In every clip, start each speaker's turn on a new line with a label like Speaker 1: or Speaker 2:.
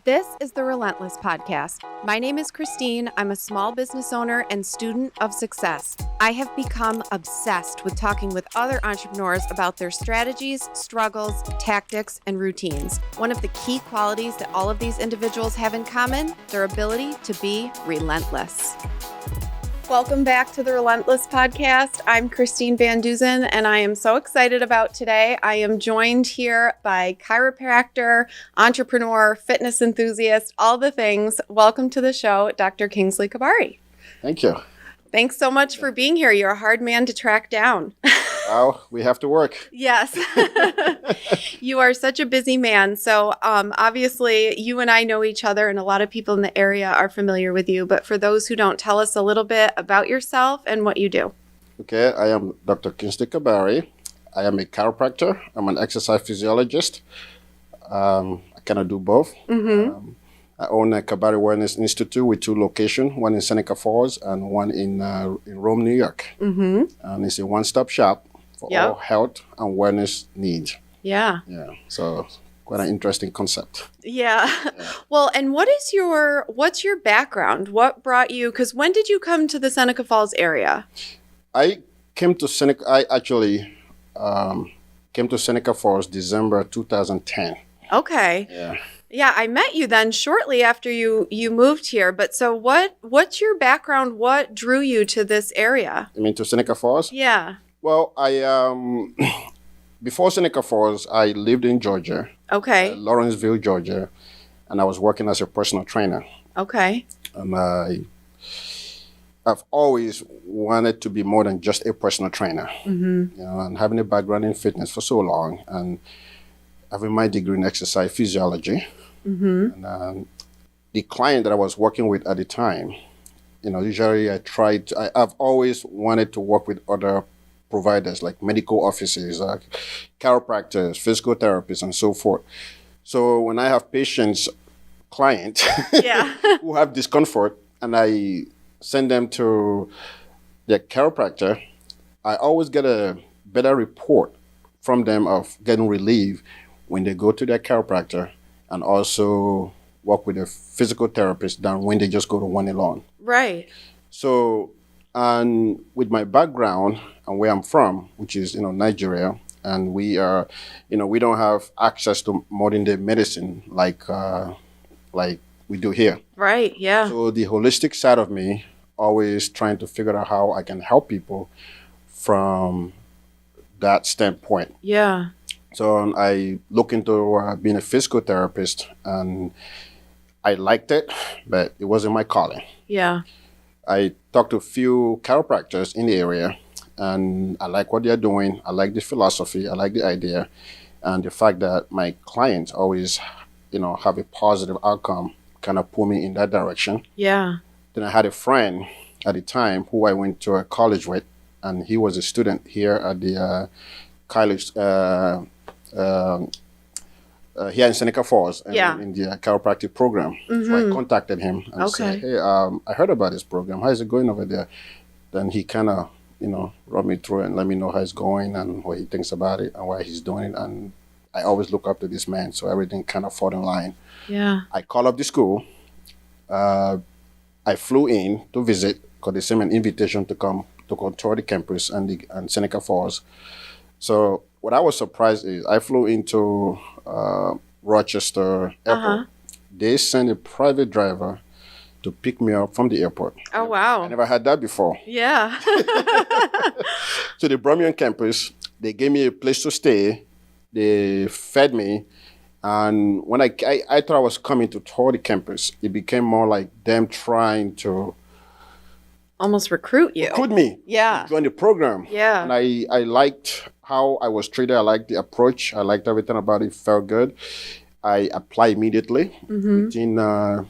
Speaker 1: This is the Relentless Podcast. My name is Christine. I'm a small business owner and student of success. I have become obsessed with talking with other entrepreneurs about their strategies, struggles, tactics, and routines. One of the key qualities that all of these individuals have in common, their ability to be relentless. Welcome back to the Relentless Podcast. I'm Christine VanDusen, and I am so excited about today. I am joined here by chiropractor, entrepreneur, fitness enthusiast, all the things. Welcome to the show, Dr. Kingsley Kabari.
Speaker 2: Thank you.
Speaker 1: Thanks so much for being here. You're a hard man to track down.
Speaker 2: Well, we have to work.
Speaker 1: Yes. You are such a busy man. So obviously you and I know each other and a lot of people in the area are familiar with you. But for those who don't, tell us a little bit about yourself and what you do.
Speaker 2: Okay, I am Dr. Kingsley Kabari. I am a chiropractor. I'm an exercise physiologist. I kind of do both.
Speaker 1: Mm-hmm.
Speaker 2: I own a Kabari Wellness Institute with 2 locations, one in Seneca Falls and one in Rome, New York.
Speaker 1: Mm-hmm.
Speaker 2: And it's a one-stop shop for all health and wellness needs.
Speaker 1: Yeah.
Speaker 2: So quite an interesting concept.
Speaker 1: Yeah. Well, and what's your background? What brought you, because when did you come to the Seneca Falls area?
Speaker 2: I actually came to Seneca Falls December 2010.
Speaker 1: Okay. Yeah, I met you then shortly after you moved here. But so what's your background? What drew you to this area?
Speaker 2: You mean to Seneca Falls?
Speaker 1: Yeah.
Speaker 2: Well, before Seneca Falls, I lived in Georgia.
Speaker 1: Okay.
Speaker 2: Lawrenceville, Georgia, and I was working as a personal trainer.
Speaker 1: Okay.
Speaker 2: And I've always wanted to be more than just a personal trainer.
Speaker 1: Mm-hmm.
Speaker 2: And having a background in fitness for so long, and having my degree in exercise physiology.
Speaker 1: Mm-hmm.
Speaker 2: And the client that I was working with at the time, usually I've always wanted to work with other providers like medical offices, chiropractors, physical therapists, and so forth. So when I have clients who have discomfort and I send them to their chiropractor, I always get a better report from them of getting relief when they go to their chiropractor and also work with a physical therapist than when they just go to one alone.
Speaker 1: Right.
Speaker 2: So, and with my background and where I'm from, which is, Nigeria, and we are, we don't have access to modern day medicine like we do here.
Speaker 1: Right. Yeah.
Speaker 2: So the holistic side of me, always trying to figure out how I can help people from that standpoint.
Speaker 1: Yeah.
Speaker 2: So I looked into being a physical therapist, and I liked it, but it wasn't my calling.
Speaker 1: Yeah.
Speaker 2: I talked to a few chiropractors in the area, and I like what they're doing. I like the philosophy. I like the idea. And the fact that my clients always, have a positive outcome kind of pulled me in that direction.
Speaker 1: Yeah.
Speaker 2: Then I had a friend at the time who I went to a college with, and he was a student here at the college here in Seneca Falls in the chiropractic program.
Speaker 1: Mm-hmm.
Speaker 2: So I contacted him and said, hey, I heard about this program. How is it going over there? Then he kind of, run me through it and let me know how it's going and what he thinks about it and why he's doing it. And I always look up to this man, so everything kind of fell in line.
Speaker 1: Yeah.
Speaker 2: I called up the school. I flew in to visit because they sent me an invitation to come to tour the campus and Seneca Falls. So what I was surprised is I flew into Rochester Airport.
Speaker 1: Uh-huh.
Speaker 2: They sent a private driver to pick me up from the airport.
Speaker 1: Oh, wow.
Speaker 2: I never had that before.
Speaker 1: Yeah.
Speaker 2: So they brought me on campus. They gave me a place to stay. They fed me. And when I thought I was coming to tour the campus, it became more like them trying to
Speaker 1: almost recruit
Speaker 2: me.
Speaker 1: Yeah.
Speaker 2: To join the program.
Speaker 1: Yeah.
Speaker 2: And I liked how I was treated. I liked the approach. I liked everything about it. It felt good. I applied immediately.
Speaker 1: Mm-hmm.
Speaker 2: Within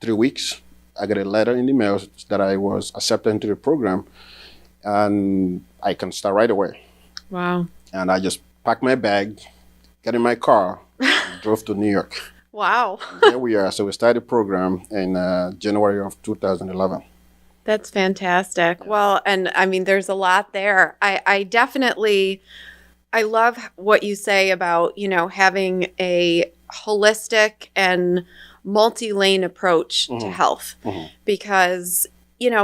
Speaker 2: 3 weeks, I got a letter in the mail that I was accepted into the program, and I can start right away.
Speaker 1: Wow.
Speaker 2: And I just packed my bag, got in my car, and drove to New York.
Speaker 1: Wow.
Speaker 2: There we are. So we started the program in January of 2011.
Speaker 1: That's fantastic. Well, and I mean, there's a lot there. I definitely I love what you say about, having a holistic and multi-lane approach to health because,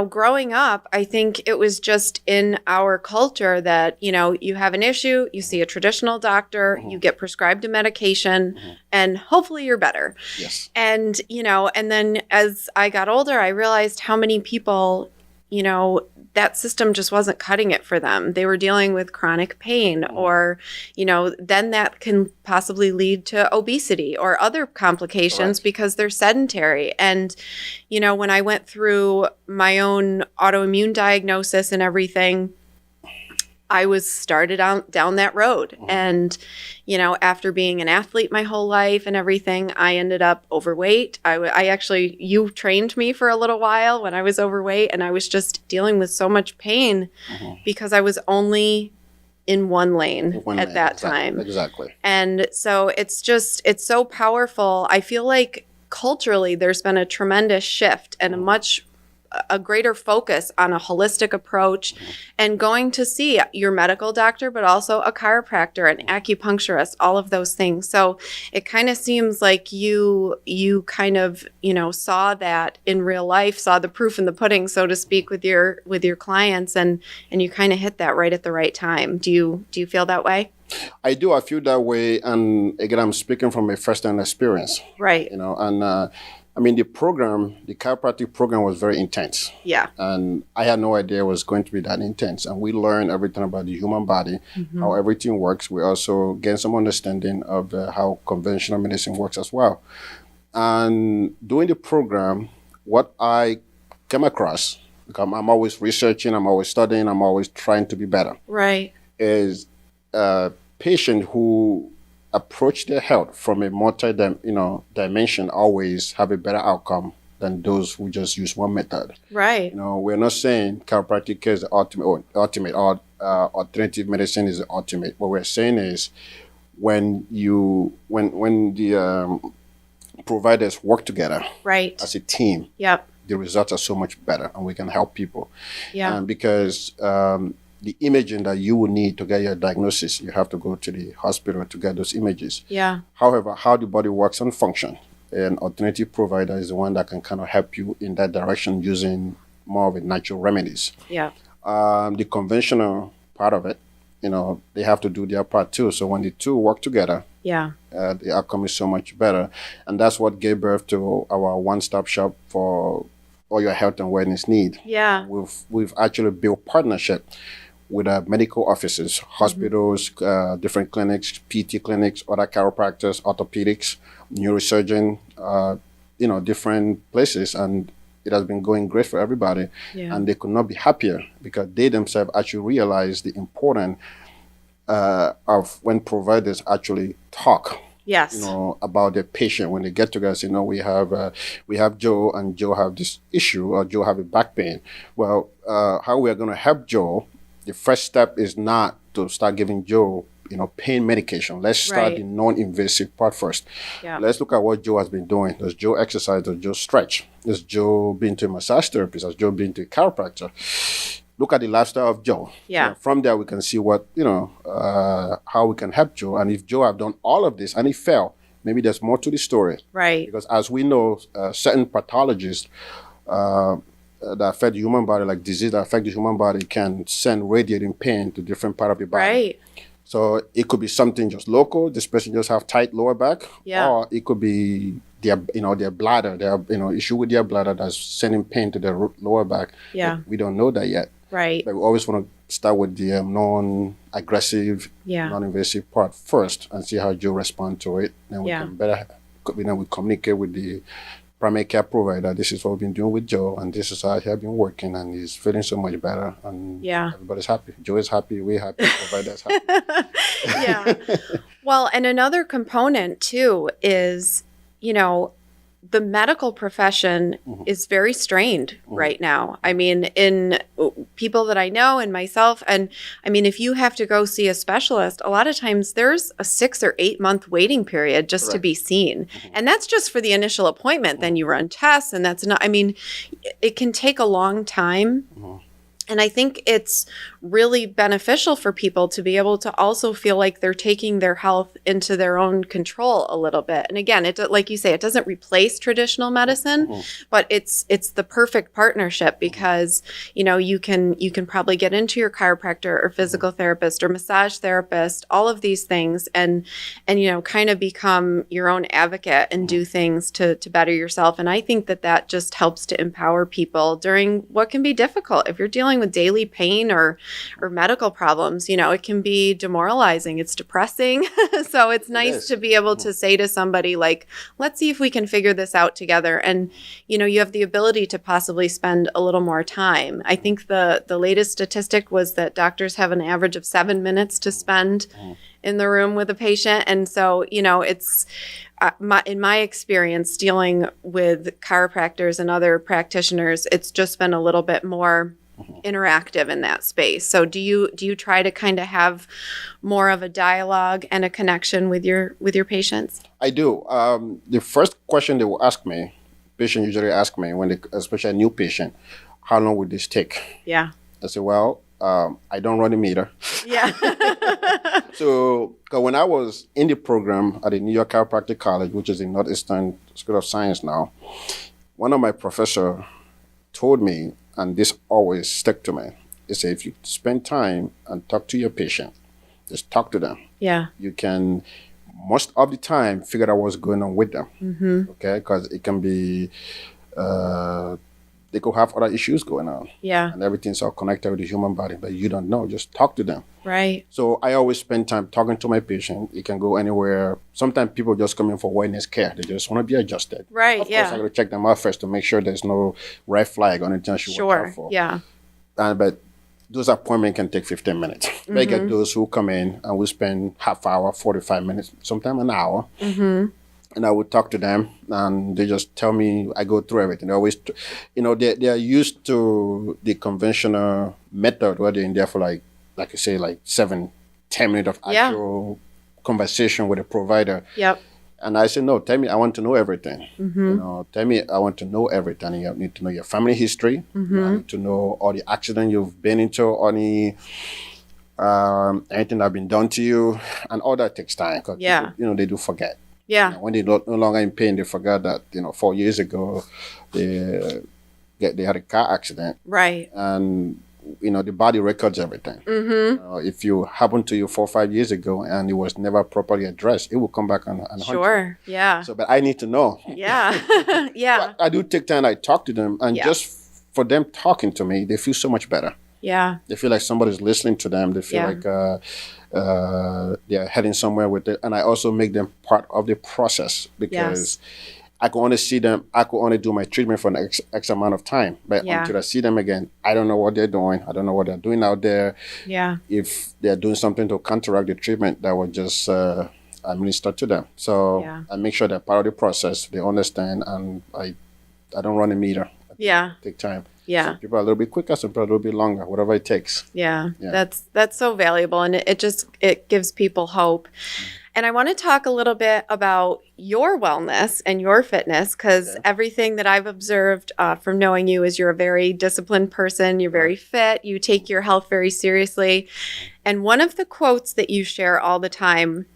Speaker 1: growing up, I think it was just in our culture that, you have an issue, you see a traditional doctor, you get prescribed a medication, and hopefully you're better.
Speaker 2: Yes.
Speaker 1: And, and then as I got older, I realized how many people, that system just wasn't cutting it for them. They were dealing with chronic pain or, then that can possibly lead to obesity or other complications because they're sedentary. And, when I went through my own autoimmune diagnosis and everything, I was started down that road. And, after being an athlete my whole life and everything, I ended up overweight. I actually, you trained me for a little while when I was overweight, and I was just dealing with so much pain because I was only in one lane at that time.
Speaker 2: Exactly.
Speaker 1: And so it's so powerful. I feel like culturally there's been a tremendous shift and a greater focus on a holistic approach and going to see your medical doctor, but also a chiropractor, an acupuncturist, all of those things. So it kind of seems like you kind of, saw that in real life, saw the proof in the pudding, so to speak, with your clients, and you kind of hit that right at the right time. Do you feel that way?
Speaker 2: I do. I feel that way. And again, I'm speaking from a first-hand experience.
Speaker 1: Right.
Speaker 2: The chiropractic program was very intense.
Speaker 1: Yeah.
Speaker 2: And I had no idea it was going to be that intense. And we learned everything about the human body, how everything works. We also gained some understanding of how conventional medicine works as well. And doing the program, what I came across, because I'm always researching, I'm always studying, I'm always trying to be better.
Speaker 1: Right.
Speaker 2: Is a patient who approach their health from a dimension always have a better outcome than those who just use one method.
Speaker 1: Right.
Speaker 2: We're not saying chiropractic care is the ultimate or alternative medicine is the ultimate. What we're saying is when the providers work together as a team, the results are so much better and we can help people.
Speaker 1: Yeah.
Speaker 2: Because the imaging that you will need to get your diagnosis, you have to go to the hospital to get those images.
Speaker 1: Yeah.
Speaker 2: However, how the body works and function, an alternative provider is the one that can kind of help you in that direction using more of a natural remedies.
Speaker 1: Yeah.
Speaker 2: The conventional part of it, they have to do their part too. So when the two work together, the outcome is so much better. And that's what gave birth to our one-stop shop for all your health and wellness need.
Speaker 1: Yeah.
Speaker 2: We've actually built partnership with medical offices, hospitals, different clinics, PT clinics, other chiropractors, orthopedics, neurosurgeon, different places. And it has been going great for everybody.
Speaker 1: Yeah.
Speaker 2: And they could not be happier because they themselves actually realize the importance of when providers actually talk.
Speaker 1: Yes.
Speaker 2: About their patient when they get together and say, we have Joe and Joe have this issue or Joe have a back pain. Well, how we are going to help Joe, the first step is not to start giving Joe, pain medication. Let's start the non-invasive part first.
Speaker 1: Yeah.
Speaker 2: Let's look at what Joe has been doing. Does Joe exercise? Does Joe stretch? Has Joe been to a massage therapist? Has Joe been to a chiropractor? Look at the lifestyle of Joe.
Speaker 1: Yeah.
Speaker 2: From there, we can see what, how we can help Joe. And if Joe have done all of this and he failed, maybe there's more to the story.
Speaker 1: Right.
Speaker 2: Because as we know, certain pathologies that affect the human body, like disease that affect the human body, can send radiating pain to different part of the body.
Speaker 1: Right.
Speaker 2: So it could be something just local. This person just have tight lower back.
Speaker 1: Yeah.
Speaker 2: Or it could be their bladder, issue with their bladder that's sending pain to their lower back.
Speaker 1: Yeah.
Speaker 2: But we don't know that yet.
Speaker 1: Right.
Speaker 2: But we always want to start with the non-aggressive, non-invasive part first and see how Joe respond to it. Then we can better, we communicate with the primary care provider. This is what we've been doing with Joe, and this is how he has been working, and he's feeling so much better, and everybody's happy. Joe is happy, we're happy, provider's happy.
Speaker 1: Yeah. Well, and another component too is, the medical profession is very strained right now. I mean, in people that I know and myself, and I mean, if you have to go see a specialist, a lot of times there's a 6 or 8 month waiting period just to be seen. And that's just for the initial appointment. Then you run tests, and that's not, I mean, it can take a long time. And I think it's really beneficial for people to be able to also feel like they're taking their health into their own control a little bit. And again, it, like you say, it doesn't replace traditional medicine, but it's the perfect partnership because, you know, you can probably get into your chiropractor or physical therapist or massage therapist, all of these things, and you know, kind of become your own advocate and do things to better yourself. And I think that just helps to empower people during what can be difficult. If you're dealing with daily pain or medical problems, you know, it can be demoralizing. It's depressing. So it's nice to be able to say to somebody like, let's see if we can figure this out together. And, you know, you have the ability to possibly spend a little more time. I think the latest statistic was that doctors have an average of 7 minutes to spend in the room with a patient. And so, you know, it's in my experience dealing with chiropractors and other practitioners, it's just been a little bit more interactive in that space. So do you try to kind of have more of a dialogue and a connection with your patients?
Speaker 2: I do. The first question they will ask me, patient usually ask me when especially a new patient, how long would this take?
Speaker 1: Yeah.
Speaker 2: I say, well, I don't run a meter.
Speaker 1: Yeah.
Speaker 2: So when I was in the program at the New York Chiropractic College, which is in Northeastern School of Science now, one of my professors told me, and this always stuck to me, he said, if you spend time and talk to your patient, just talk to them.
Speaker 1: Yeah.
Speaker 2: You can, most of the time, figure out what's going on with them. Okay? Because it can be, they could have other issues going on.
Speaker 1: Yeah.
Speaker 2: And everything's all connected with the human body, but you don't know. Just talk to them.
Speaker 1: Right.
Speaker 2: So I always spend time talking to my patient. It can go anywhere. Sometimes people just come in for wellness care. They just want to be adjusted.
Speaker 1: Right,
Speaker 2: Of course, I got to check them out first to make sure there's no red flag or anything I should watch out for.
Speaker 1: Yeah.
Speaker 2: But those appointments can take 15 minutes. They get those who come in and we spend half hour, 45 minutes, sometimes an hour. And I would talk to them and they just tell me, I go through everything. They always, you know, they are used to the conventional method where they're in there for like you say, like 7-10 minutes of actual conversation with a provider.
Speaker 1: Yep.
Speaker 2: And I said, no, tell me, I want to know everything. You know, tell me, I want to know everything. You need to know your family history. I need to know all the accidents you've been into, any anything that's been done to you, and all that takes time. Cause people, you know, they do forget.
Speaker 1: Yeah.
Speaker 2: You know, when they're no longer in pain, they forgot that, you know, 4 years ago, they had a car accident.
Speaker 1: Right.
Speaker 2: And, you know, the body records everything. If you happened to you 4 or 5 years ago and it was never properly addressed, it will come back and haunt you.
Speaker 1: Yeah.
Speaker 2: So, but I need to know.
Speaker 1: Yeah. Yeah.
Speaker 2: I do take time, I talk to them, and just for them talking to me, they feel so much better.
Speaker 1: Yeah.
Speaker 2: They feel like somebody's listening to them. They feel like they're heading somewhere with it. And I also make them part of the process because I can only see them, I could only do my treatment for an X amount of time. But until I see them again, I don't know what they're doing. I don't know what they're doing out there.
Speaker 1: Yeah.
Speaker 2: If they're doing something to counteract the treatment that was just administered to them. So I make sure they're part of the process. They understand, and I don't run a meter. I take time.
Speaker 1: Yeah.
Speaker 2: Some people are a little bit quicker, some people are a little bit longer, whatever it takes.
Speaker 1: Yeah. That's so valuable. And it gives people hope. And I want to talk a little bit about your wellness and your fitness, because everything that I've observed from knowing you is you're a very disciplined person. You're very fit. You take your health very seriously. And one of the quotes that you share all the time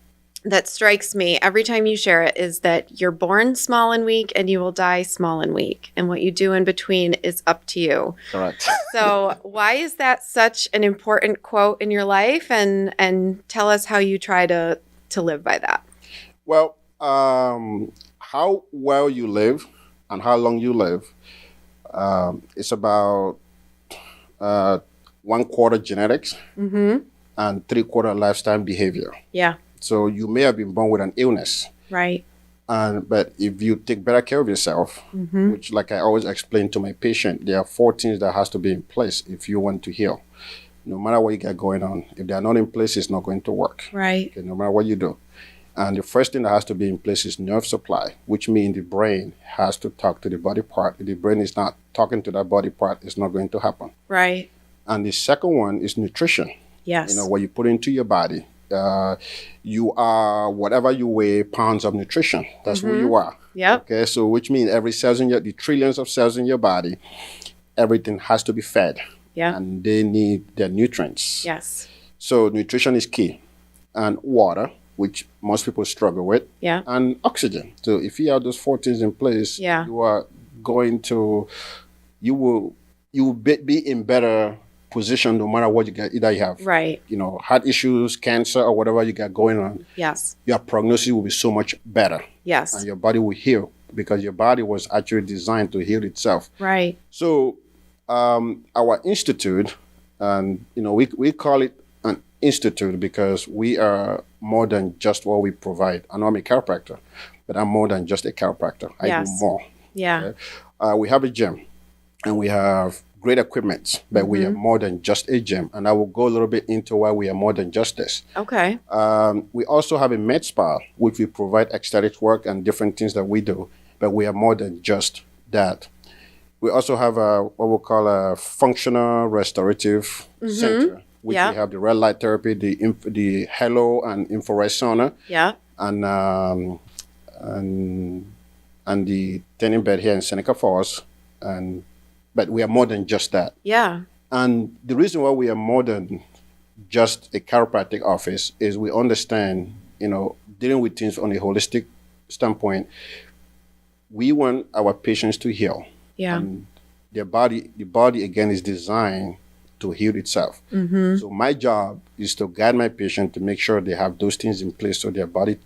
Speaker 1: that strikes me every time you share it is that you're born small and weak and you will die small and weak. And what you do in between is up to you.
Speaker 2: Correct.
Speaker 1: So why is that such an important quote in your life? And tell us how you try to live by that.
Speaker 2: Well, how well you live and how long you live, it's about 1/4 genetics and 3/4 lifestyle behavior.
Speaker 1: Yeah.
Speaker 2: So you may have been born with an illness.
Speaker 1: Right.
Speaker 2: But if you take better care of yourself, which like I always explain to my patient, there are 4 things that has to be in place if you want to heal. No matter what you got going on, if they are not in place, it's not going to work.
Speaker 1: Right.
Speaker 2: Okay, no matter what you do. And the first thing that has to be in place is nerve supply, which means the brain has to talk to the body part. If the brain is not talking to that body part, it's not going to happen.
Speaker 1: Right.
Speaker 2: And the second one is nutrition.
Speaker 1: Yes.
Speaker 2: You know, what you put into your body. You are whatever you weigh, pounds of nutrition. That's who you are.
Speaker 1: Yep.
Speaker 2: Okay, so which means every cells in the trillions of cells in your body, everything has to be fed.
Speaker 1: Yeah.
Speaker 2: And they need their nutrients.
Speaker 1: Yes.
Speaker 2: So nutrition is key. And water, which most people struggle with.
Speaker 1: Yeah.
Speaker 2: And oxygen. So if you have those 4 things in place, you are going to, you will be in better position no matter what you get. Either you have,
Speaker 1: right,
Speaker 2: heart issues, cancer, or whatever you got going on.
Speaker 1: Yes.
Speaker 2: Your prognosis will be so much better.
Speaker 1: Yes.
Speaker 2: And your body will heal because your body was actually designed to heal itself.
Speaker 1: Right.
Speaker 2: So our institute, and we call it an institute because we are more than just what we provide. I know I'm a chiropractor, but I'm more than just a chiropractor. I do more.
Speaker 1: Yeah.
Speaker 2: Okay? We have a gym and we have great equipment, but we are more than just a gym. And I will go a little bit into why we are more than just this.
Speaker 1: Okay.
Speaker 2: We also have a med spa, which we provide aesthetic work and different things that we do, but we are more than just that. We also have what we call a functional restorative center, which we have the red light therapy, the halo and infrared sauna, and the tanning bed here in Seneca Falls, but we are more than just that.
Speaker 1: Yeah.
Speaker 2: And the reason why we are more than just a chiropractic office is we understand, dealing with things on a holistic standpoint. We want our patients to heal.
Speaker 1: Yeah.
Speaker 2: And the body again is designed to heal itself. So my job is to guide my patient to make sure they have those things in place so their body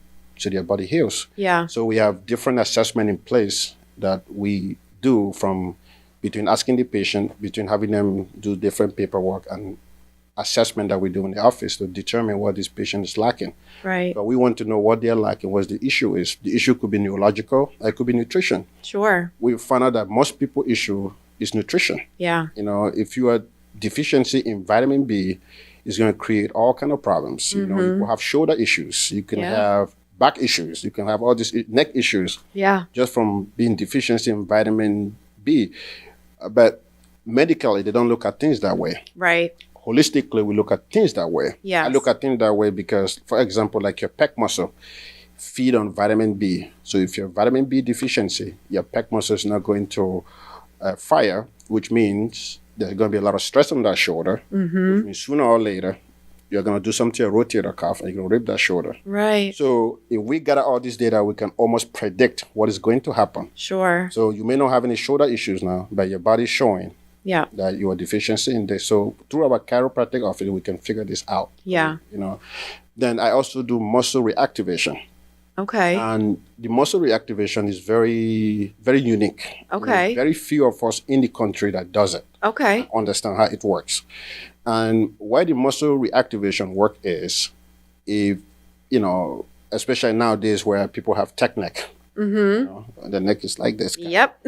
Speaker 2: heals.
Speaker 1: Yeah.
Speaker 2: So we have different assessment in place that we do, from between asking the patient, between having them do different paperwork and assessment that we do in the office to determine what this patient is lacking.
Speaker 1: Right.
Speaker 2: But we want to know what they're lacking, what the issue is. The issue could be neurological, it could be nutrition.
Speaker 1: Sure.
Speaker 2: We found out that most people's issue is nutrition.
Speaker 1: Yeah.
Speaker 2: If you are deficiency in vitamin B, it's going to create all kind of problems. You will have shoulder issues. You can have back issues. You can have all these neck issues.
Speaker 1: Yeah.
Speaker 2: Just from being deficiency in vitamin B. But medically, they don't look at things that way.
Speaker 1: Right.
Speaker 2: Holistically, we look at things that way.
Speaker 1: Yes.
Speaker 2: I look at things that way because, for example, like your pec muscle feed on vitamin B. So if you have vitamin B deficiency, your pec muscle is not going to fire, which means there's going to be a lot of stress on that shoulder. Which means sooner or later, you're going to do something to your rotator cuff and you're going to rip that shoulder.
Speaker 1: Right.
Speaker 2: So if we gather all this data, we can almost predict what is going to happen.
Speaker 1: Sure.
Speaker 2: So you may not have any shoulder issues now, but your body's showing that you are deficiency in this. So through our chiropractic office, we can figure this out.
Speaker 1: Yeah.
Speaker 2: Then I also do muscle reactivation.
Speaker 1: Okay.
Speaker 2: And the muscle reactivation is very, very unique.
Speaker 1: Okay.
Speaker 2: Very few of us in the country that does it.
Speaker 1: Okay.
Speaker 2: Understand how it works. And why the muscle reactivation work is, if, especially nowadays where people have tech neck. The neck is like this.
Speaker 1: Yep.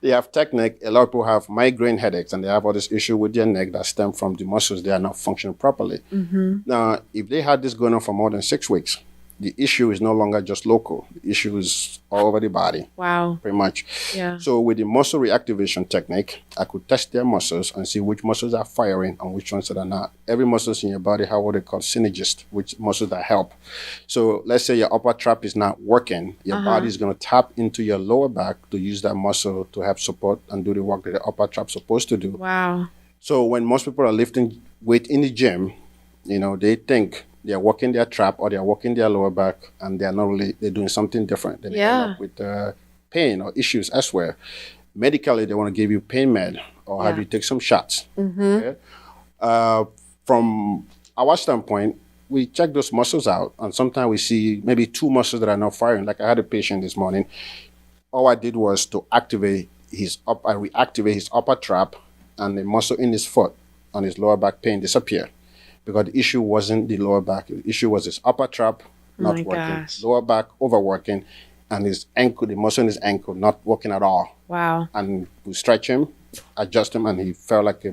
Speaker 2: They have tech neck. A lot of people have migraine headaches and they have all this issue with their neck that stem from the muscles. They are not functioning properly. Now, if they had this going on for more than 6 weeks, the issue is no longer just local. The issue is all over the body.
Speaker 1: Wow.
Speaker 2: Pretty much.
Speaker 1: Yeah.
Speaker 2: So with the muscle reactivation technique, I could test their muscles and see which muscles are firing and which ones that are not. Every muscles in your body have what they call synergist, which muscles that help. So let's say your upper trap is not working. Your body is going to tap into your lower back to use that muscle to help support and do the work that the upper trap is supposed to do.
Speaker 1: Wow.
Speaker 2: So when most people are lifting weight in the gym, they think they're working their trap or they're working their lower back, and they're not really, they're doing something different. Then they end up with pain or issues elsewhere. Medically, they want to give you pain med or have you take some shots. Okay? From our standpoint, we check those muscles out, and sometimes we see maybe 2 muscles that are not firing. Like I had a patient this morning. All I did was to reactivate his upper trap, and the muscle in his foot on his lower back pain disappeared. Because the issue wasn't the lower back. The issue was his upper trap not working,
Speaker 1: gosh.
Speaker 2: Lower back overworking, and his ankle, the muscle in his ankle not working at all.
Speaker 1: Wow.
Speaker 2: And we stretch him, adjust him, and he felt like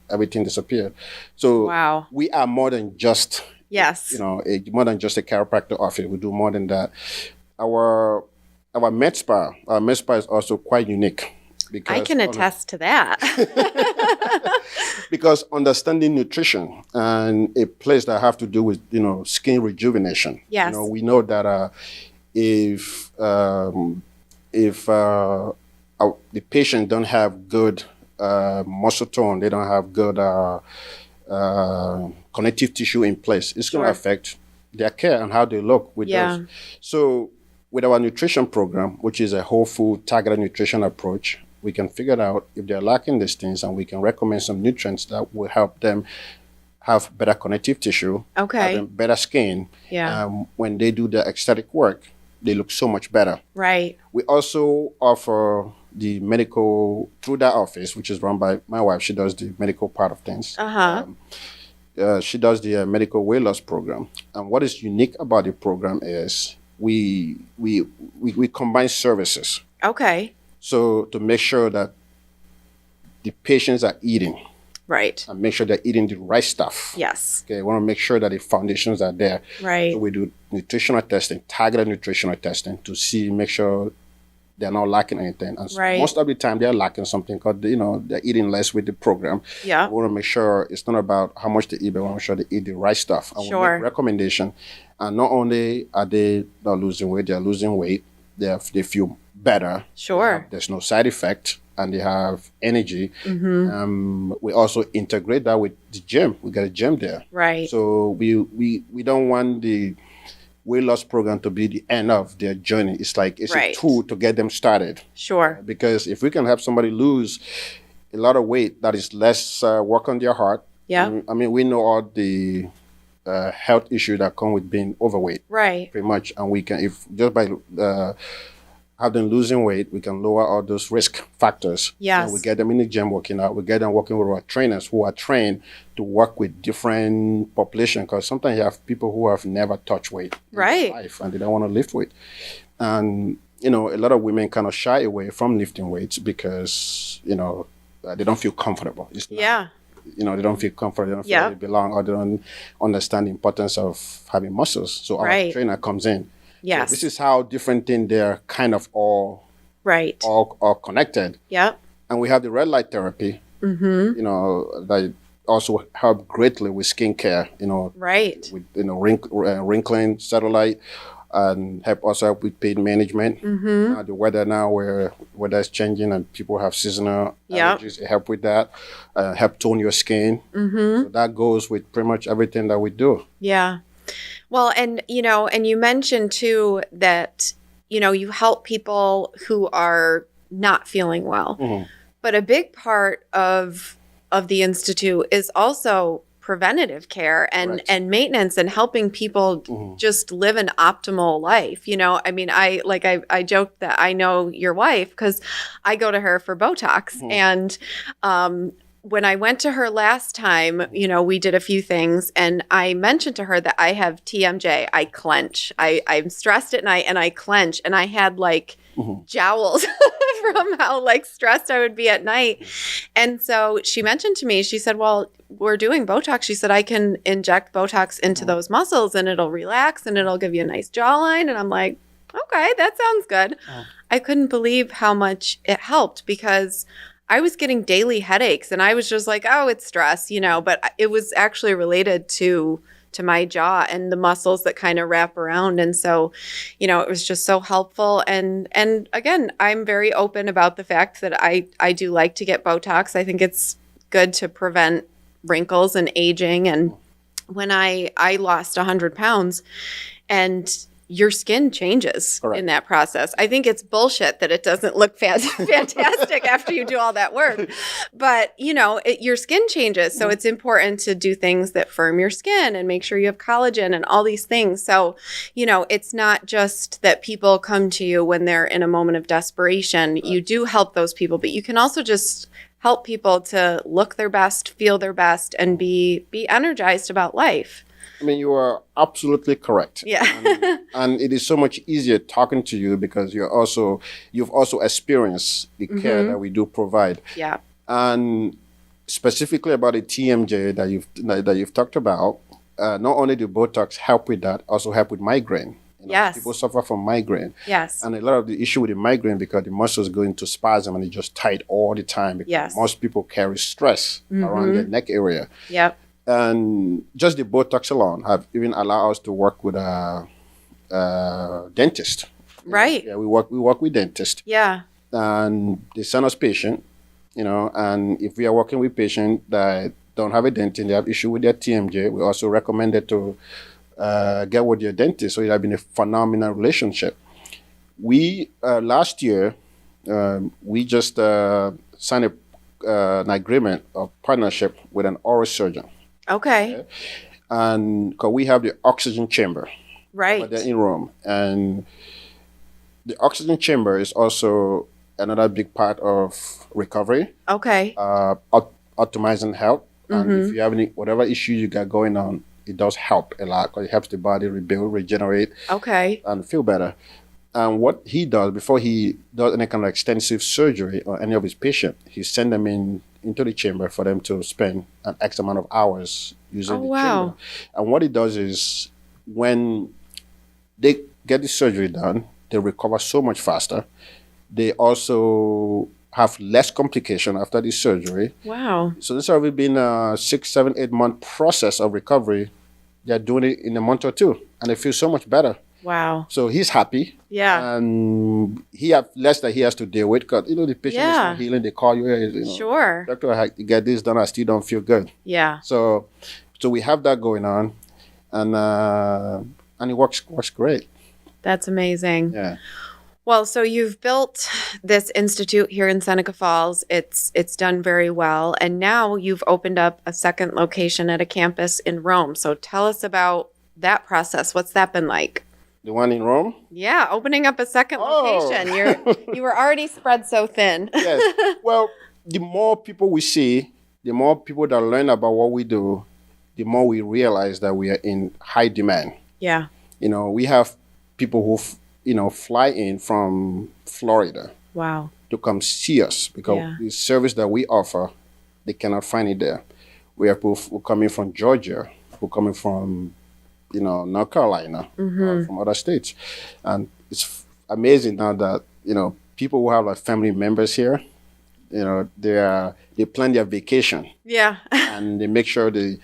Speaker 2: everything disappeared. So we are more than just more than just a chiropractor office. We do more than that. Our med spa is also quite unique.
Speaker 1: I can attest to that.
Speaker 2: Because understanding nutrition and a place that have to do with, skin rejuvenation.
Speaker 1: Yes.
Speaker 2: We know that if the patient don't have good muscle tone, they don't have good connective tissue in place, it's going to affect their care and how they look with those. So with our nutrition program, which is a whole food targeted nutrition approach, we can figure out if they're lacking these things, and we can recommend some nutrients that will help them have better connective tissue, have them better skin. When they do the aesthetic work, they look so much better.
Speaker 1: Right.
Speaker 2: We also offer the medical through that office, which is run by my wife. She does the medical part of things. She does the medical weight loss program. And what is unique about the program is we combine services.
Speaker 1: Okay.
Speaker 2: So to make sure that the patients are eating.
Speaker 1: Right.
Speaker 2: And make sure they're eating the right stuff.
Speaker 1: Yes.
Speaker 2: Okay. We want to make sure that the foundations are there.
Speaker 1: Right.
Speaker 2: So we do nutritional testing, targeted nutritional testing to make sure they're not lacking anything. And most of the time they're lacking something because, they're eating less with the program.
Speaker 1: Yeah.
Speaker 2: We want to make sure it's not about how much they eat, but we want to make sure they eat the right stuff. And we make recommendation. And not only are they not losing weight, they're losing weight. They feel better.
Speaker 1: Sure.
Speaker 2: There's no side effect. And they have energy. We also integrate that with the gym. We got a gym there.
Speaker 1: Right.
Speaker 2: So we don't want the weight loss program to be the end of their journey. It's like it's a tool to get them started.
Speaker 1: Sure.
Speaker 2: Because if we can help somebody lose a lot of weight, that is less work on their heart.
Speaker 1: Yeah.
Speaker 2: I mean, we know all the health issues that come with being overweight.
Speaker 1: Right.
Speaker 2: Pretty much. And we can, if just by have them losing weight, we can lower all those risk factors.
Speaker 1: Yes.
Speaker 2: So we get them in the gym working out. We get them working with our trainers who are trained to work with different population, because sometimes you have people who have never touched weight in their life and they don't want to lift weight. And, a lot of women kind of shy away from lifting weights because, they don't feel comfortable. It's not, they don't feel comfortable, they don't feel they belong, or they don't understand the importance of having muscles. So our trainer comes in.
Speaker 1: Yes.
Speaker 2: So this is how different things, they're kind of all connected.
Speaker 1: Yep.
Speaker 2: And we have the red light therapy, that also help greatly with skincare, with, wrinkling, cellulite, and help with pain management. The weather now, where weather is changing and people have seasonal allergies, it help with that, help tone your skin. So that goes with pretty much everything that we do.
Speaker 1: Yeah. Well, and you mentioned too that, you help people who are not feeling well. But a big part of the Institute is also preventative care and maintenance and helping people just live an optimal life. I mean, I joked that I know your wife because I go to her for Botox. And when I went to her last time, we did a few things, and I mentioned to her that I have TMJ. I clench. I'm stressed at night and I clench, and I had jowls from how stressed I would be at night. And so she mentioned to me, she said, well, we're doing Botox. She said, I can inject Botox into those muscles and it'll relax and it'll give you a nice jawline. And I'm like, okay, that sounds good. I couldn't believe how much it helped because I was getting daily headaches and I was just like, oh, it's stress, but it was actually related to my jaw and the muscles that kind of wrap around. And so, it was just so helpful. And again, I'm very open about the fact that I do like to get Botox. I think it's good to prevent wrinkles and aging. And when I lost 100 pounds, and your skin changes in that process. I think it's bullshit that it doesn't look fantastic after you do all that work. But, your skin changes. So it's important to do things that firm your skin and make sure you have collagen and all these things. So, it's not just that people come to you when they're in a moment of desperation. You do help those people, but you can also just help people to look their best, feel their best, and be energized about life.
Speaker 2: I mean, you are absolutely correct.
Speaker 1: Yeah.
Speaker 2: and it is so much easier talking to you because you've also experienced the care that we do provide.
Speaker 1: Yeah.
Speaker 2: And specifically about the TMJ that you've talked about, not only do Botox help with that, also help with migraine.
Speaker 1: Yes.
Speaker 2: People suffer from migraine.
Speaker 1: Yes.
Speaker 2: And a lot of the issue with the migraine because the muscles go into spasm and it's just tight all the time. Because most people carry stress around their neck area.
Speaker 1: Yep.
Speaker 2: And just the Botox alone have even allowed us to work with a dentist.
Speaker 1: Right.
Speaker 2: Yeah, we work with dentists.
Speaker 1: Yeah.
Speaker 2: and they send us patient, and if we are working with patient that don't have a dentist, they have issue with their TMJ, we also recommend it to get with your dentist. So it has been a phenomenal relationship. We, last year, we just signed an agreement of partnership with an oral surgeon.
Speaker 1: Okay.
Speaker 2: And because we have the oxygen chamber.
Speaker 1: Right.
Speaker 2: Over there in Rome. And the oxygen chamber is also another big part of recovery.
Speaker 1: Okay.
Speaker 2: Optimizing health. And if you have any, whatever issues you got going on, it does help a lot because it helps the body rebuild, regenerate,
Speaker 1: okay,
Speaker 2: and feel better. And what he does before he does any kind of extensive surgery on any of his patients, he sends them into the chamber for them to spend an X amount of hours using the chamber. And what he does is when they get the surgery done, they recover so much faster. They also have less complication after the surgery.
Speaker 1: Wow.
Speaker 2: So this has been a 6, 7, 8 month process of recovery. They're doing it in a month or two, and they feel so much better.
Speaker 1: Wow.
Speaker 2: So he's happy.
Speaker 1: Yeah.
Speaker 2: And he has less that he has to deal with because, the patient is not healing. They call you,
Speaker 1: sure.
Speaker 2: Doctor, I get this done. I still don't feel good.
Speaker 1: Yeah.
Speaker 2: So we have that going on, and it works great.
Speaker 1: That's amazing.
Speaker 2: Yeah.
Speaker 1: Well, so you've built this institute here in Seneca Falls. It's done very well. And now you've opened up a second location at a campus in Rome. So tell us about that process. What's that been like?
Speaker 2: The one in Rome?
Speaker 1: Yeah, opening up a second location. You were already spread so thin.
Speaker 2: Yes. Well, the more people we see, the more people that learn about what we do, the more we realize that we are in high demand.
Speaker 1: Yeah.
Speaker 2: We have people who fly in from Florida.
Speaker 1: Wow.
Speaker 2: To come see us because the service that we offer, they cannot find it there. We have people who coming from Georgia, who coming from, North Carolina, from other states. And it's amazing now that, people who have like family members here, they plan their vacation.
Speaker 1: Yeah.
Speaker 2: And they make sure they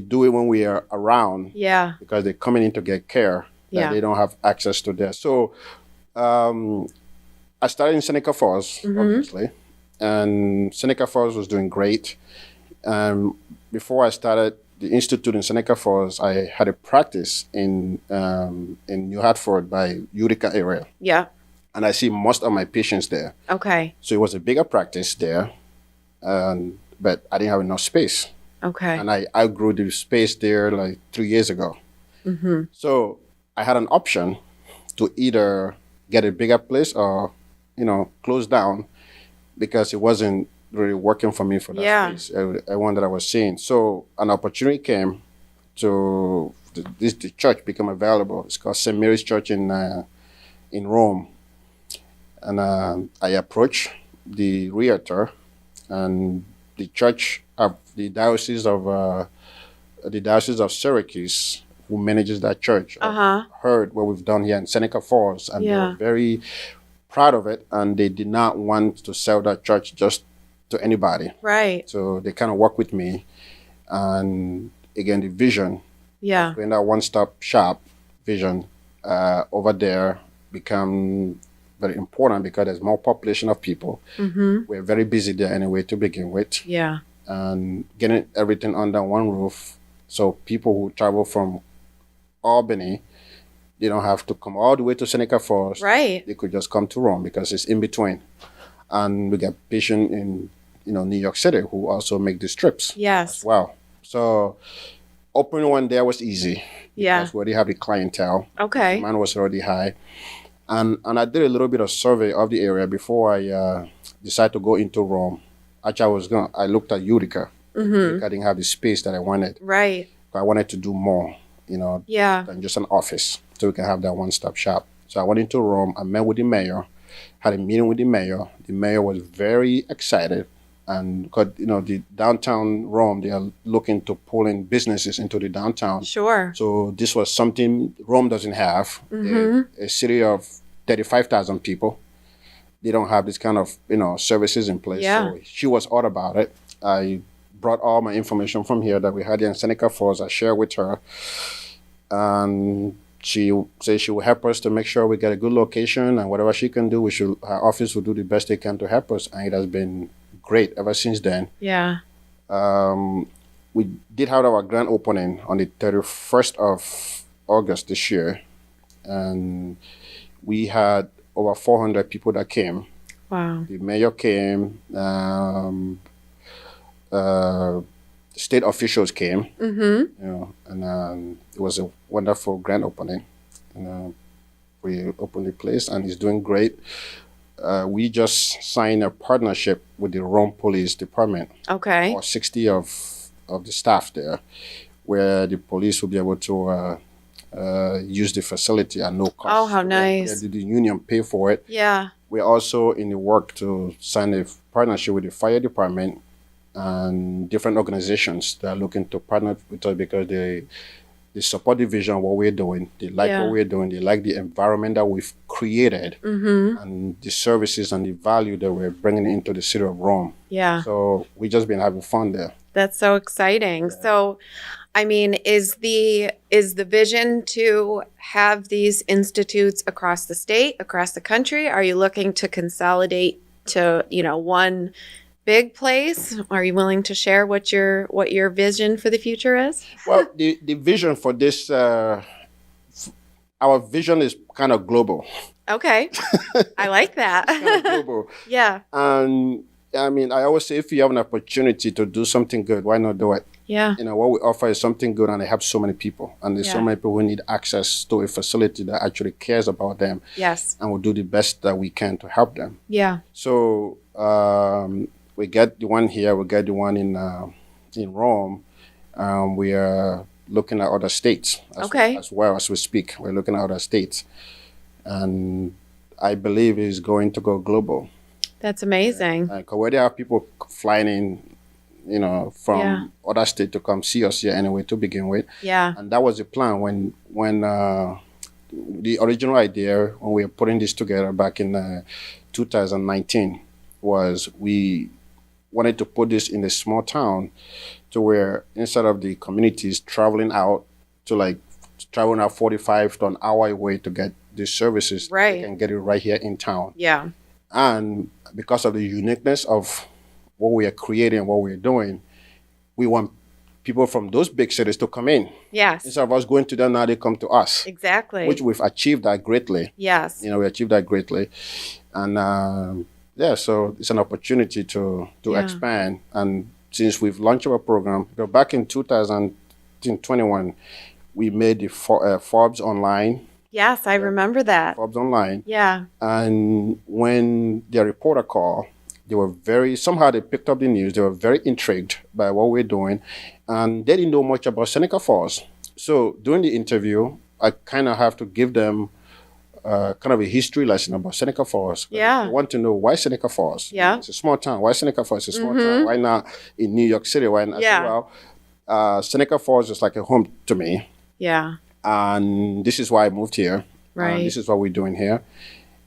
Speaker 2: do it when we are around.
Speaker 1: Yeah.
Speaker 2: Because they're coming in to get care. That they don't have access to there. So I started in Seneca Falls, obviously, and Seneca Falls was doing great. Before I started the institute in Seneca Falls, I had a practice in New Hartford by Utica area.
Speaker 1: Yeah.
Speaker 2: And I see most of my patients there.
Speaker 1: Okay. So
Speaker 2: it was a bigger practice there, but I didn't have enough space.
Speaker 1: Okay.
Speaker 2: And I outgrew the space there like 3 years ago. So I had an option to either get a bigger place or, close down because it wasn't really working for me for that space. I one that I was seeing. So an opportunity came to the church become available. It's called St. Mary's Church in Rome. And I approached the realtor and the church of the Diocese of Syracuse, who manages that church, heard what we've done here in Seneca Falls, and they were very proud of it, and they did not want to sell that church just to anybody.
Speaker 1: Right.
Speaker 2: So they kind of worked with me, and again, the vision, in that one-stop shop vision over there become very important because there's more population of people. We're very busy there anyway to begin with.
Speaker 1: Yeah.
Speaker 2: And getting everything under one roof, so people who travel from Albany, they don't have to come all the way to Seneca Falls.
Speaker 1: Right.
Speaker 2: They could just come to Rome because it's in between. And we get patients in, New York City who also make these trips.
Speaker 1: Yes.
Speaker 2: As well. So opening one there was easy.
Speaker 1: Yeah.
Speaker 2: Because we already have the clientele.
Speaker 1: Okay.
Speaker 2: Demand was already high. And I did a little bit of survey of the area before I decided to go into Rome. Actually, I looked at Utica. Because I didn't have the space that I wanted.
Speaker 1: Right.
Speaker 2: I wanted to do more, than just an office, so we can have that one-stop shop. So I went into Rome. I met with the mayor, had a meeting with the mayor. The mayor was very excited, and because the downtown Rome, they are looking to pull in businesses into the downtown.
Speaker 1: Sure.
Speaker 2: So this was something Rome doesn't have. A city of 35,000 people, they don't have this kind of services in place.
Speaker 1: Yeah.
Speaker 2: So she was all about it. I brought all my information from here that we had here in Seneca Falls. I shared with her. And she says she will help us to make sure we get a good location, and whatever she can do, her office will do the best they can to help us. And it has been great ever since then.
Speaker 1: Yeah.
Speaker 2: We did have our grand opening on the 31st of August this year, and we had over 400 people that came.
Speaker 1: Wow.
Speaker 2: The mayor came, state officials came, and it was a wonderful grand opening. We opened the place, and it's doing great. We just signed a partnership with the Rome Police Department.
Speaker 1: Okay.
Speaker 2: For 60 of the staff there, where the police will be able to use the facility at no cost.
Speaker 1: Oh, how nice.
Speaker 2: The union pay for it.
Speaker 1: Yeah.
Speaker 2: We're also in the work to sign a partnership with the fire department and different organizations that are looking to partner with us because they support the vision of what we're doing. They like what we're doing. They like the environment that we've created and the services and the value that we're bringing into the city of Rome.
Speaker 1: Yeah.
Speaker 2: So we've just been having fun there.
Speaker 1: That's so exciting. Yeah. So, I mean, is the vision to have these institutes across the state, across the country? Are you looking to consolidate to, one big place? Are you willing to share what your vision for the future is?
Speaker 2: Well, the vision for this, our vision is kind of global.
Speaker 1: Okay. I like that.
Speaker 2: It's kind of global.
Speaker 1: Yeah.
Speaker 2: And I mean, I always say if you have an opportunity to do something good, why not do it?
Speaker 1: Yeah.
Speaker 2: What we offer is something good, and it helps so many people. And there's so many people who need access to a facility that actually cares about them.
Speaker 1: Yes.
Speaker 2: And will do the best that we can to help them.
Speaker 1: Yeah.
Speaker 2: So we get the one here, we get the one in Rome. We are looking at other states as well as we speak. We're looking at other states. And I believe it's going to go global.
Speaker 1: That's amazing.
Speaker 2: Because we already have people flying in, from other states to come see us here anyway to begin with.
Speaker 1: Yeah.
Speaker 2: And that was the plan when the original idea when we were putting this together back in 2019 was we wanted to put this in a small town to where instead of the communities traveling out to traveling out 45 to an hour away to get these services, they can get it right here in town.
Speaker 1: Yeah.
Speaker 2: And because of the uniqueness of what we are creating, what we're doing, we want people from those big cities to come in.
Speaker 1: Yes.
Speaker 2: Instead of us going to them, now they come to us.
Speaker 1: Exactly.
Speaker 2: Which we've achieved that greatly.
Speaker 1: Yes.
Speaker 2: We achieved that greatly. And so it's an opportunity to expand. And since we've launched our program, back in 2021, we made the Forbes Online.
Speaker 1: Yes, I remember that.
Speaker 2: Forbes Online.
Speaker 1: Yeah.
Speaker 2: And when the reporter called, somehow they picked up the news. They were very intrigued by what we're doing. And they didn't know much about Seneca Falls. So during the interview, I kind of have to give them kind of a history lesson about Seneca Falls.
Speaker 1: Yeah.
Speaker 2: They want to know why Seneca Falls.
Speaker 1: Yeah.
Speaker 2: It's a small town. Why Seneca Falls? It's a small town. Why not in New York City? Why not?
Speaker 1: Yeah.
Speaker 2: Well, Seneca Falls is like a home to me.
Speaker 1: Yeah.
Speaker 2: And this is why I moved here.
Speaker 1: Right.
Speaker 2: This is what we're doing here.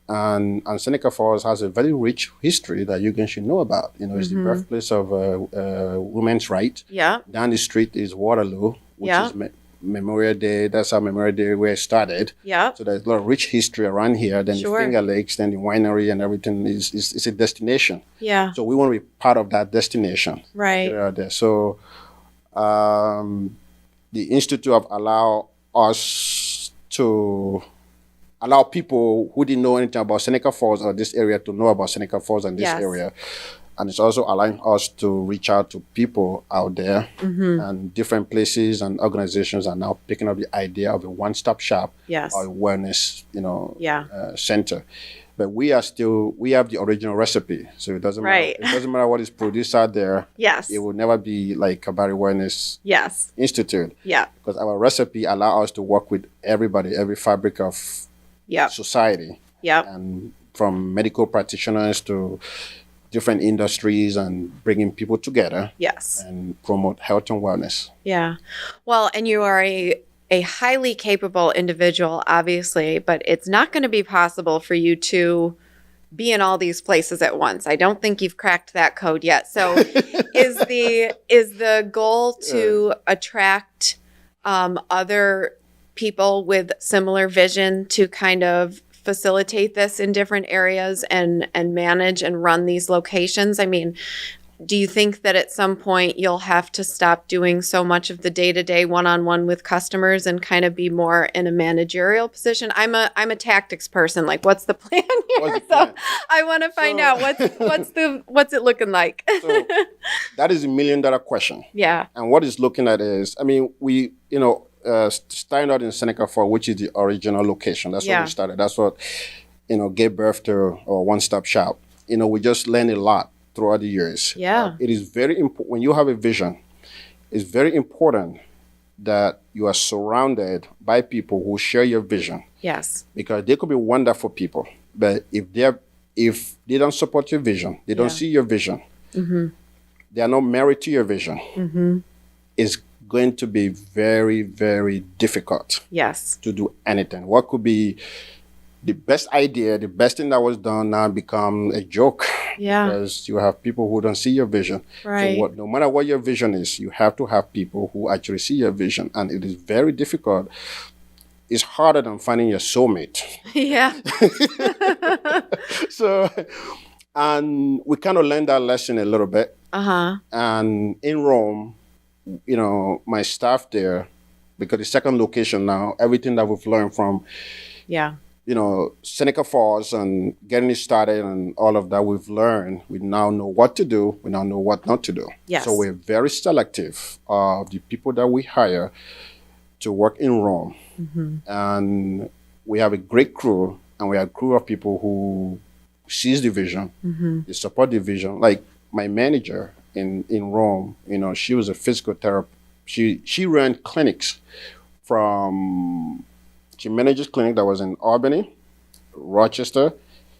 Speaker 2: And Seneca Falls has a very rich history that you guys should know about. It's the birthplace of women's rights.
Speaker 1: Yeah.
Speaker 2: Down the street is Waterloo, which is Memorial Day. That's how Memorial Day where it started.
Speaker 1: Yeah.
Speaker 2: So there's a lot of rich history around here. Then the Finger Lakes, then the winery and everything is a destination.
Speaker 1: Yeah.
Speaker 2: So we want to be part of that destination.
Speaker 1: Right.
Speaker 2: There. So the Institute have allowed us to allow people who didn't know anything about Seneca Falls or this area to know about Seneca Falls and this area. And it's also allowing us to reach out to people out there and different places and organizations are now picking up the idea of a one-stop shop or a wellness, center. But we have the original recipe. So it doesn't matter. It doesn't matter what is produced out there.
Speaker 1: Yes.
Speaker 2: It will never be like Kabari Wellness Institute.
Speaker 1: Yeah.
Speaker 2: Because our recipe allows us to work with everybody, every fabric of society.
Speaker 1: Yeah.
Speaker 2: And from medical practitioners to different industries and bringing people together.
Speaker 1: Yes.
Speaker 2: And promote health and wellness.
Speaker 1: Yeah. Well, and you are a highly capable individual, obviously, but it's not going to be possible for you to be in all these places at once. I don't think you've cracked that code yet. So is the goal to attract other people with similar vision to kind of facilitate this in different areas and manage and run these locations? I mean, do you think that at some point you'll have to stop doing so much of the day-to-day one-on-one with customers and kind of be more in a managerial position? I'm a tactics person. Like, what's the plan here?
Speaker 2: What's the plan?
Speaker 1: I want to find out what's it looking like.
Speaker 2: So that is $1 million question.
Speaker 1: Yeah.
Speaker 2: And what it's looking at is, I mean, we, starting out in Seneca Falls, which is the original location. That's where we started. That's what, gave birth to a one-stop shop. We just learned a lot throughout the years.
Speaker 1: Yeah.
Speaker 2: It is very important when you have a vision. It's very important that you are surrounded by people who share your vision.
Speaker 1: Yes.
Speaker 2: Because they could be wonderful people, but if they don't support your vision, they don't see your vision, they are not married to your vision, it's going to be very, very difficult.
Speaker 1: Yes. To
Speaker 2: do anything. What could be the best idea, the best thing that was done now become a joke.
Speaker 1: Yeah.
Speaker 2: Because you have people who don't see your vision.
Speaker 1: Right.
Speaker 2: So no matter what your vision is, you have to have people who actually see your vision. And it is very difficult. It's harder than finding your soulmate.
Speaker 1: Yeah.
Speaker 2: So, and we kind of learned that lesson a little bit.
Speaker 1: Uh-huh.
Speaker 2: And in Rome, my staff there, because the second location now, everything that we've learned from Seneca Falls and getting it started and all of that we've learned, we now know what to do. We now know what not to do.
Speaker 1: Yes.
Speaker 2: So we're very selective of the people that we hire to work in Rome. And we have a great crew, and we have a crew of people who sees the vision, they support the vision. Like my manager in Rome, she was a physical therapist. She ran clinics she manages clinic that was in Albany, Rochester,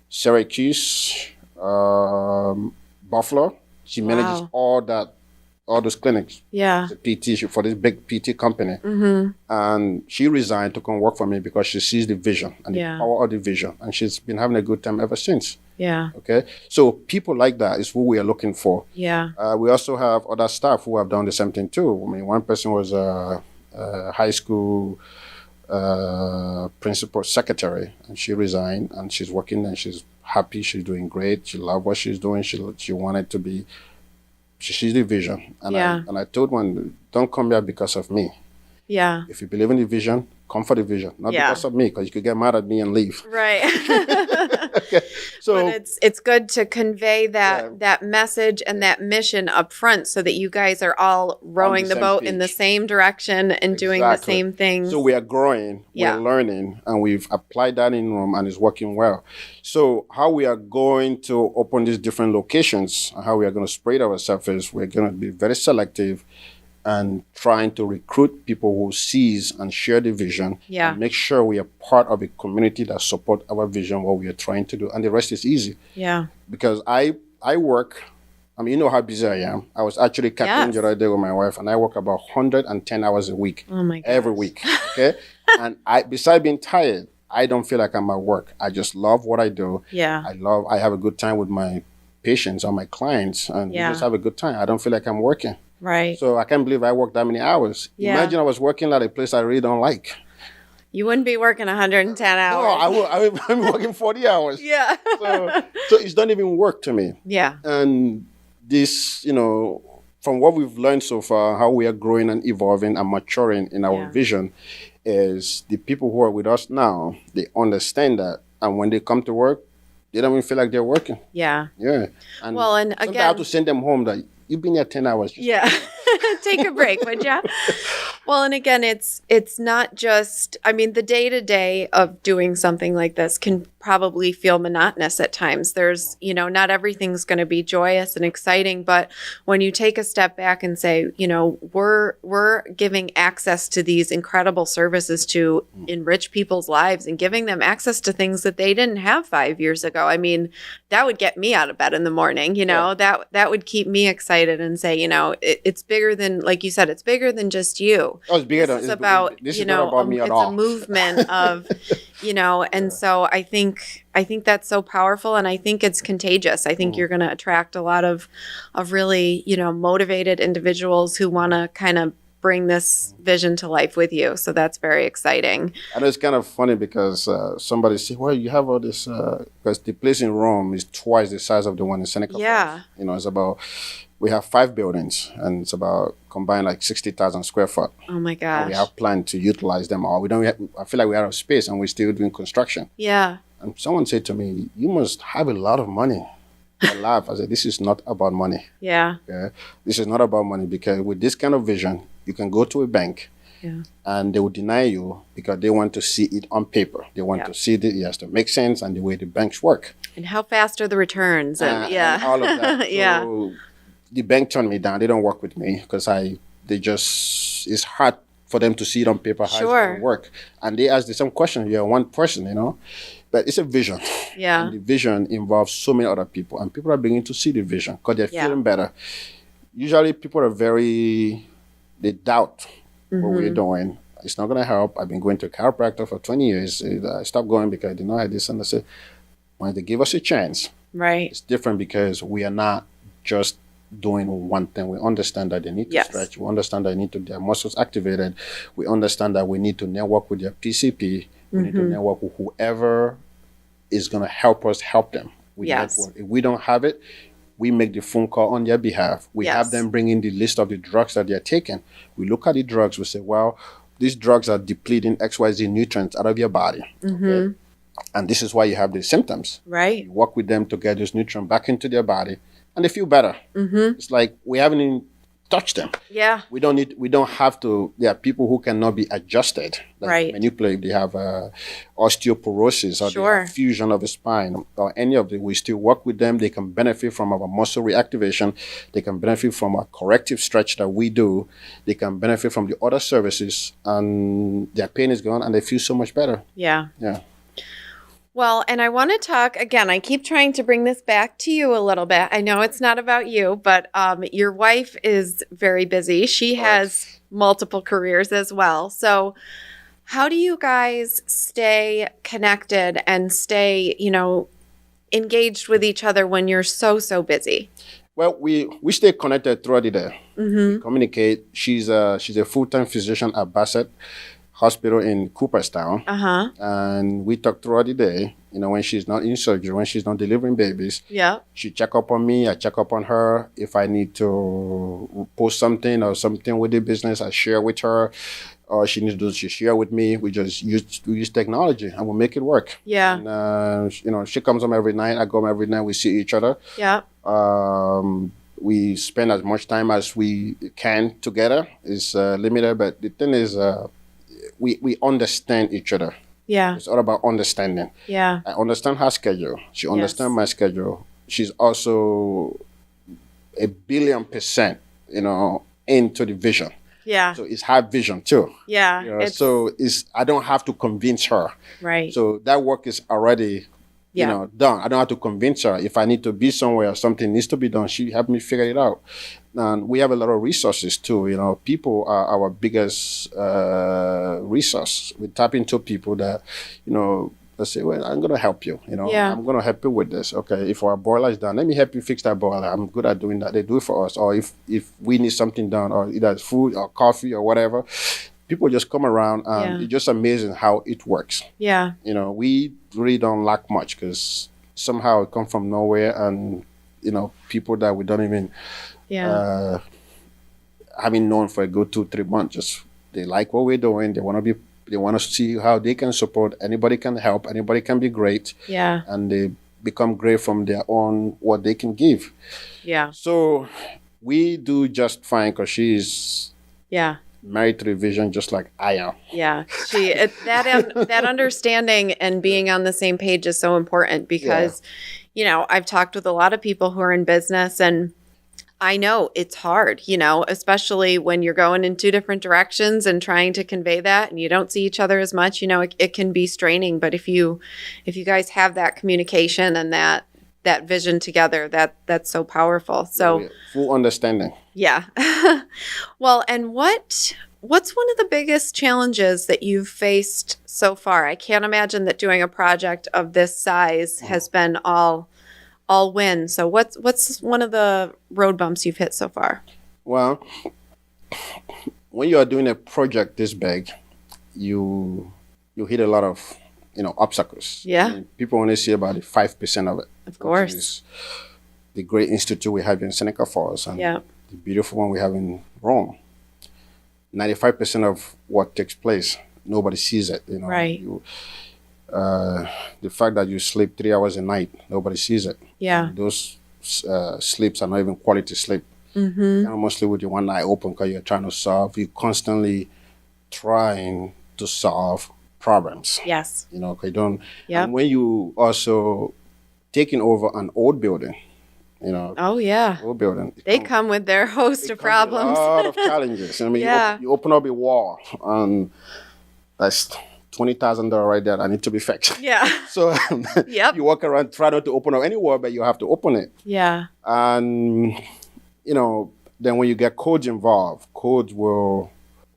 Speaker 2: Syracuse, Buffalo. She manages all those clinics.
Speaker 1: Yeah.
Speaker 2: As a PT for this big PT company. And she resigned to come work for me because she sees the vision and the power of the vision. And she's been having a good time ever since.
Speaker 1: Yeah.
Speaker 2: Okay. So people like that is who we are looking for.
Speaker 1: Yeah.
Speaker 2: We also have other staff who have done the same thing too. I mean, one person was a high school principal secretary, and she resigned, and she's working, and she's happy. She's doing great. She loves what she's doing. She wanted to be. She sees the vision, and I told one, don't come here because of me.
Speaker 1: Yeah.
Speaker 2: If you believe in the vision, come for the vision, not because of me, because you could get mad at me and leave.
Speaker 1: Right.
Speaker 2: Okay. So,
Speaker 1: but it's good to convey that message and that mission up front so that you guys are all rowing the boat in the same direction and doing the same things.
Speaker 2: So we are growing, we're learning, and we've applied that in Rome, and it's working well. So how we are going to open these different locations and how we are going to spread ourselves is we're going to be very selective and trying to recruit people who sees and share the vision, and make sure we are part of a community that support our vision, what we are trying to do, and the rest is easy. Yeah. Because I work, I mean, you know how busy I am. I was actually cutting the other day with my wife, and I work about 110 hours a week.
Speaker 1: Oh my gosh.
Speaker 2: Every week. Okay. And besides being tired, I don't feel like I'm at work. I just love what I do. Yeah. I have a good time with my patients or my clients, and we just have a good time. I don't feel like I'm working. Right. So I can't believe I worked that many hours. Yeah. Imagine I was working at a place I really don't like.
Speaker 1: You wouldn't be working 110 hours.
Speaker 2: No, I'm working 40 hours. Yeah. So it's not even work to me. Yeah. And this, from what we've learned so far, how we are growing and evolving and maturing in our vision is the people who are with us now, they understand that. And when they come to work, they don't even feel like they're working. Yeah. Yeah. And and again, I have to send them home that you've been here 10 hours.
Speaker 1: Take a break, would ya? Well, and again, it's not just, I mean, the day-to-day of doing something like this can probably feel monotonous at times. There's, not everything's going to be joyous and exciting, but when you take a step back and say, we're giving access to these incredible services to enrich people's lives and giving them access to things that they didn't have 5 years ago. I mean, that would get me out of bed in the morning, that would keep me excited and say, it's bigger than, like you said, it's bigger than just you.
Speaker 2: Oh, it's bigger than
Speaker 1: it's about,
Speaker 2: this is not about me at all.
Speaker 1: It's a movement of, and so I think that's so powerful, and I think it's contagious. I think you're going to attract a lot of really, motivated individuals who want to kind of bring this vision to life with you. So that's very exciting.
Speaker 2: And it's kind of funny because somebody said, well, you have all this, because the place in Rome is twice the size of the one in Seneca Falls. It's about, we have 5 buildings and it's about combined like 60,000 square foot.
Speaker 1: Oh my gosh.
Speaker 2: And we have planned to utilize them all. I feel like we're out of space and we're still doing construction.
Speaker 1: Yeah.
Speaker 2: And someone said to me, you must have a lot of money. I laughed. I said, this is not about money.
Speaker 1: Yeah.
Speaker 2: Okay? This is not about money because with this kind of vision, you can go to a bank and they will deny you because they want to see it on paper. They want to see it has to make sense and the way the banks work.
Speaker 1: And how fast are the returns? And
Speaker 2: all of that.
Speaker 1: Yeah.
Speaker 2: So the bank turned me down. They don't work with me because it's hard for them to see it on paper how it's going to work. And they ask the same question. You're one person, but it's a vision.
Speaker 1: Yeah.
Speaker 2: And the vision involves so many other people. And people are beginning to see the vision because they're feeling better. Usually people they doubt what we're doing. It's not going to help. I've been going to a chiropractor for 20 years. I stopped going because I did not have this. And I said, when they give us a chance,
Speaker 1: right?
Speaker 2: It's different because we are not just doing one thing. We understand that they need to stretch. We understand that they need to their muscles activated. We understand that we need to network with their PCP. We need to network with whoever is going to help us help them. Network. If we don't have it, we make the phone call on their behalf. We have them bring in the list of the drugs that they're taking. We look at the drugs. We say, well, these drugs are depleting XYZ nutrients out of your body. Okay? And this is why you have these symptoms.
Speaker 1: Right.
Speaker 2: You work with them to get those nutrients back into their body. And they feel better. It's like we haven't even touched them.
Speaker 1: Yeah.
Speaker 2: We don't have to. There are people who cannot be adjusted. Like manipulate. They have osteoporosis or they have fusion of the spine or any of them. We still work with them. They can benefit from our muscle reactivation. They can benefit from a corrective stretch that we do. They can benefit from the other services and their pain is gone and they feel so much better.
Speaker 1: Yeah.
Speaker 2: Yeah.
Speaker 1: Well, and I want to talk again. I keep trying to bring this back to you a little bit. I know it's not about you, but your wife is very busy. She has multiple careers as well. So how do you guys stay connected and stay, engaged with each other when you're so busy?
Speaker 2: Well, we stay connected throughout the day. We communicate. She's a full-time physician at Bassett Hospital in Cooperstown. And we talk throughout the day, when she's not in surgery, when she's not delivering babies. Yeah. She check up on me, I check up on her. If I need to post something or something with the business, I share with her. Or she needs to share with me. We just use technology and we make it work. Yeah. And, she comes home every night, I go home every night, we see each other. Yeah. We spend as much time as we can together. It's limited, but the thing is, we understand each other. Yeah. It's all about understanding. Yeah. I understand her schedule. She understands my schedule. She's also 1,000,000,000%, into the vision. Yeah. So it's her vision too. Yeah. So I don't have to convince her. Right. So that work is already done. I don't have to convince her. If I need to be somewhere or something needs to be done, she helped me figure it out. And we have a lot of resources too. People are our biggest resource. We tap into people that, let's say, well, I'm going to help you. I'm going to help you with this. Okay, if our boiler is down, let me help you fix that boiler. I'm good at doing that. They do it for us. Or if we need something done, or either food or coffee or whatever, people just come around and it's just amazing how it works. Yeah. We really don't lack much because somehow it comes from nowhere and, people that we don't even having known for a good 2-3 months, just they like what we're doing. They want to see how they can support. Anybody can help. Anybody can be great. Yeah. And they become great from their own, what they can give. Yeah. So we do just fine because she's married to the vision just like I am. Yeah. That understanding and being on the same page is so important because, I've talked with a lot of people who are in business and I know it's hard, especially when you're going in 2 different directions and trying to convey that and you don't see each other as much, it can be straining. But if you guys have that communication and that vision together, that's so powerful. So full understanding.
Speaker 1: Yeah. Well, and what's one of the biggest challenges that you've faced so far? I can't imagine that doing a project of this size has been all win. So what's one of the road bumps you've hit so far?
Speaker 2: Well, when you are doing a project this big, you hit a lot of obstacles.
Speaker 1: Yeah.
Speaker 2: I mean, people only see about 5% of it.
Speaker 1: Of course.
Speaker 2: Which is the great institute we have in Seneca Falls and the beautiful one we have in Rome. 95% of what takes place, nobody sees it.
Speaker 1: Right.
Speaker 2: The fact that you sleep 3 hours a night, nobody sees it.
Speaker 1: Yeah.
Speaker 2: And those sleeps are not even quality sleep.
Speaker 1: Mm-hmm.
Speaker 2: Mostly with your one eye open because you're trying to solve. You're constantly trying to solve problems.
Speaker 1: Yes.
Speaker 2: Because you don't.
Speaker 1: Yeah.
Speaker 2: And when you also taking over an old building,
Speaker 1: Oh yeah.
Speaker 2: old building.
Speaker 1: They come with their host of problems.
Speaker 2: A lot of challenges. I mean, you open up a wall and that's $20,000 right there. I need to be fixed.
Speaker 1: Yeah.
Speaker 2: So you walk around, try not to open up any wall, but you have to open it.
Speaker 1: Yeah.
Speaker 2: And then when you get codes involved, codes will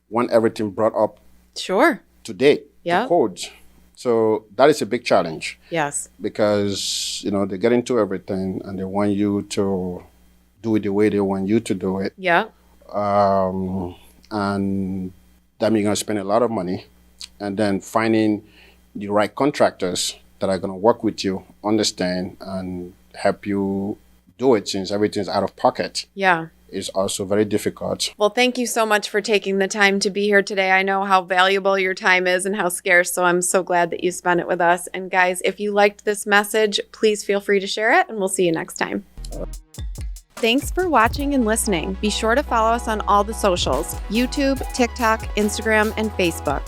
Speaker 2: want everything brought up
Speaker 1: Sure.
Speaker 2: to date.
Speaker 1: Yeah.
Speaker 2: The codes. So that is a big challenge.
Speaker 1: Yes.
Speaker 2: Because, they get into everything and they want you to do it the way they want you to do it.
Speaker 1: Yeah.
Speaker 2: And then you're going to spend a lot of money. And then finding the right contractors that are going to work with you, understand, and help you do it since everything's out of pocket.
Speaker 1: Yeah.
Speaker 2: Is also very difficult.
Speaker 1: Well, thank you so much for taking the time to be here today. I know how valuable your time is and how scarce, so I'm so glad that you spent it with us. And guys, if you liked this message, please feel free to share it, and we'll see you next time. Thanks for watching and listening. Be sure to follow us on all the socials: YouTube, TikTok, Instagram, and Facebook.